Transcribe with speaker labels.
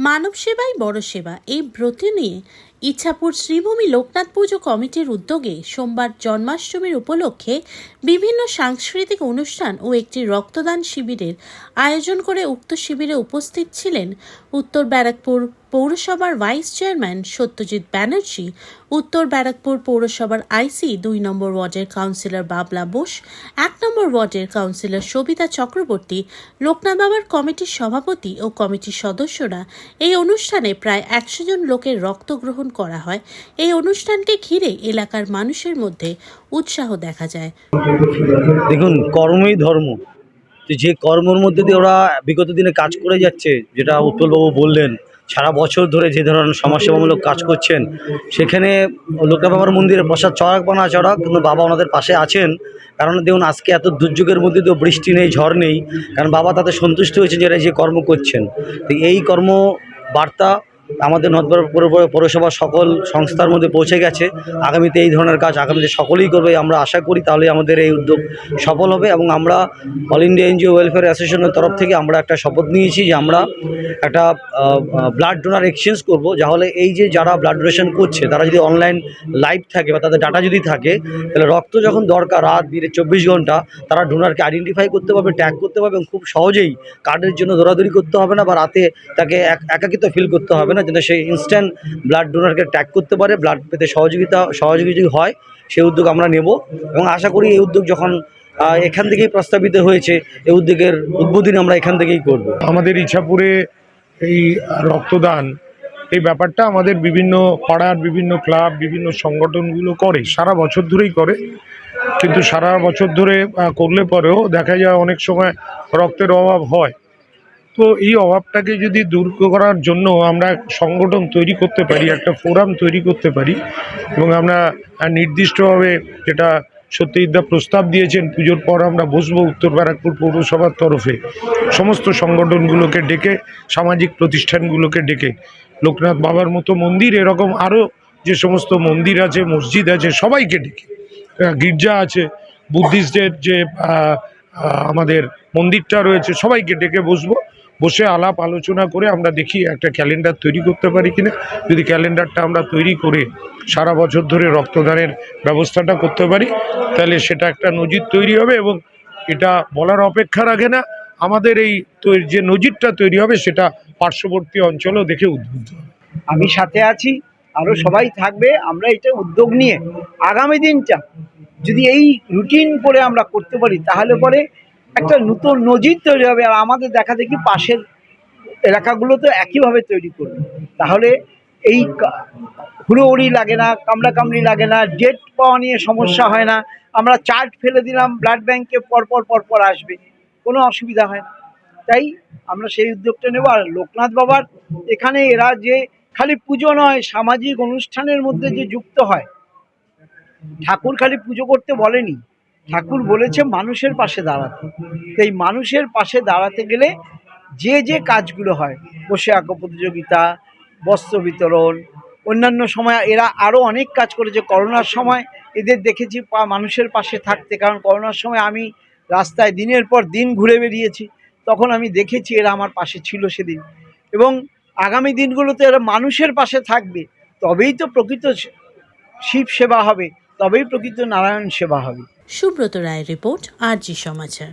Speaker 1: মানব সেবাই বড় সেবা এই ব্রত নিয়ে ইছাপুর শ্রীভূমি লোকনাথ পুজো কমিটির উদ্যোগে সোমবার জন্মাষ্টমীর উপলক্ষে বিভিন্ন সাংস্কৃতিক অনুষ্ঠান ও একটি রক্তদান শিবিরের আয়োজন করে উক্ত শিবিরে উপস্থিত ছিলেন উত্তর ব্যারাকপুর পৌরসভার ভাইস চেয়ারম্যান সত্যজিৎ ব্যানার্জি, উত্তর ব্যারাকপুর পৌরসভার আইসি ২ নম্বর ওয়ার্ডের কাউন্সিলর বাবলা বোস, ১ নম্বর ওয়ার্ডের কাউন্সিলর সবিতা চক্রবর্তী, লোকনাথ বাবার কমিটির সভাপতি ও কমিটির সদস্যরা। এই অনুষ্ঠানে প্রায় ১০০ জন লোকের রক্ত গ্রহণ করা হয়। এই অনুষ্ঠানকে ঘিরে এলাকার মানুষের মধ্যে উৎসাহ দেখা যায়।
Speaker 2: দেখুন, কর্মই ধর্ম। যে কর্মের মধ্যে দিয়ে ওরা বিগত দিনে কাজ করে যাচ্ছে, যেটা উৎপলবাবু বললেন, সারা বছর ধরে যে ধরনের সমাজসেবামূলক কাজ করছেন, সেখানে লোকনাথ বাবার মন্দিরে প্রসাদ চড়াক বা না চড়াক, কিন্তু বাবা ওনাদের পাশে আছেন। কারণ দেখুন, আজকে এত দুর্যোগের মধ্যে তো বৃষ্টি নেই, ঝড় নেই, কারণ বাবা তাতে সন্তুষ্ট হয়েছেন যে এরা যে কর্ম করছেন। তো এই কর্ম বার্তা আমাদের নর্থ পৌরসভার সকল সংস্থার মধ্যে পৌঁছে গেছে। আগামীতে এই ধরনের কাজ আগামীতে সকলেই করবে আমরা আশা করি, তাহলে আমাদের এই উদ্যোগ সফল হবে। এবং আমরা অল ইন্ডিয়া এনজিও ওয়েলফেয়ার অ্যাসোসিয়েশনের তরফ থেকে আমরা একটা শপথ নিয়েছি যে আমরা একটা ব্লাড ডোনার এক্সচেঞ্জ করব। যাহলে এই যে যারা ব্লাড ডোনেশন করছে তারা যদি অনলাইন লাইভ থাকে বা তাদের ডাটা যদি থাকে, তাহলে রক্ত যখন দরকার রাত দিনে ২৪ ঘন্টা, তারা ডোনারকে আইডেন্টিফাই করতে পারবে, ট্যাগ করতে পারবে এবং খুব সহজেই কার্ডের জন্য দৌড়াদৌড়ি করতে হবে না বা রাতে তাকে একাকিত্ব ফিল করতে হবে না, যাতে সেই ইনস্ট্যান্ট ব্লাড ডোনারকে ট্যাগ করতে পারে, ব্লাড পেতে সহযোগিতা হয়। সেই উদ্যোগ আমরা নেব এবং আশা করি এই উদ্যোগ যখন এখান থেকেই প্রস্তাবিত হয়েছে, এই উদ্যোগের উদ্বোধন আমরা এখান থেকেই করব।
Speaker 3: আমাদের ইছাপুরে এই রক্তদান এই ব্যাপারটা আমাদের বিভিন্ন পাড়ার বিভিন্ন ক্লাব বিভিন্ন সংগঠনগুলো করে, সারা বছর ধরেই করে। কিন্তু সারা বছর ধরে করলে পরেও দেখা যায় অনেক সময় রক্তের অভাব হয়। তো এই অভাবটাকে যদি দূর করার জন্য আমরা সংগঠন তৈরি করতে পারি, একটা ফোরাম তৈরি করতে পারি এবং আমরা নির্দিষ্টভাবে, যেটা সত্যজিৎদা প্রস্তাব দিয়েছেন, পুজোর পর আমরা বসবো উত্তর ব্যারাকপুর পৌরসভার তরফে সমস্ত সংগঠনগুলোকে ডেকে, সামাজিক প্রতিষ্ঠানগুলোকে ডেকে, লোকনাথ বাবার মতো মন্দির, এরকম আরও যে সমস্ত মন্দির আছে, মসজিদ আছে, সবাইকে ডেকে, গির্জা আছে, বুদ্ধিস্টদের যে আমাদের মন্দিরটা রয়েছে, সবাইকে ডেকে বসে আলাপ আলোচনা করে আমরা দেখি একটা ক্যালেন্ডার তৈরি করতে পারি কিনা। যদি ক্যালেন্ডারটা আমরা তৈরি করে সারা বছর ধরে রক্তদানের ব্যবস্থাটা করতে পারি, তাহলে সেটা একটা নজির তৈরি হবে এবং এটা বলার অপেক্ষা রাখে না। আমাদের এই যে নজিরটা তৈরি হবে সেটা পার্শ্ববর্তী অঞ্চলেও দেখে উদ্বুদ্ধ হবে।
Speaker 4: আমি সাথে আছি, আরও সবাই থাকবে। আমরা এটা উদ্যোগ নিয়ে আগামী দিনটা যদি এই রুটিন করে আমরা করতে পারি, তাহলে পরে একটা নতুন নজির তৈরি হবে। আর আমাদের দেখা দেখি পাশের এলাকাগুলো তো একইভাবে তৈরি করবে, তাহলে এই হুড়োহুড়ি লাগে না, কামড়াকামড়ি লাগে না, ডেট পাওয়া নিয়ে সমস্যা হয় না। আমরা চার্ট ফেলে দিলাম, ব্লাড ব্যাংকে পরপর আসবে, কোনো অসুবিধা হয় না। তাই আমরা সেই উদ্যোগটা নেব। আর লোকনাথ বাবার এখানে এরা যে খালি পুজো নয়, সামাজিক অনুষ্ঠানের মধ্যে যে যুক্ত হয়, ঠাকুর খালি পুজো করতে বলেনি, ঠাকুর বলেছে মানুষের পাশে দাঁড়াতে। এই মানুষের পাশে দাঁড়াতে গেলে যে কাজগুলো হয়, বসে আঁকো প্রতিযোগিতা, বস্ত্র বিতরণ, অন্যান্য সময় এরা আরও অনেক কাজ করেছে। করোনার সময় এদের দেখেছি মানুষের পাশে থাকতে, কারণ করোনার সময় আমি রাস্তায় দিনের পর দিন ঘুরে বেরিয়েছি, তখন আমি দেখেছি এরা আমার পাশে ছিল সেদিন। এবং আগামী দিনগুলোতে এরা মানুষের পাশে থাকবে, তবেই তো প্রকৃত শিব সেবা হবে, তবেই প্রকৃত নারায়ণ সেবা হবে।
Speaker 1: সুব্রত রায়ের রিপোর্ট, আরজি সমাচার।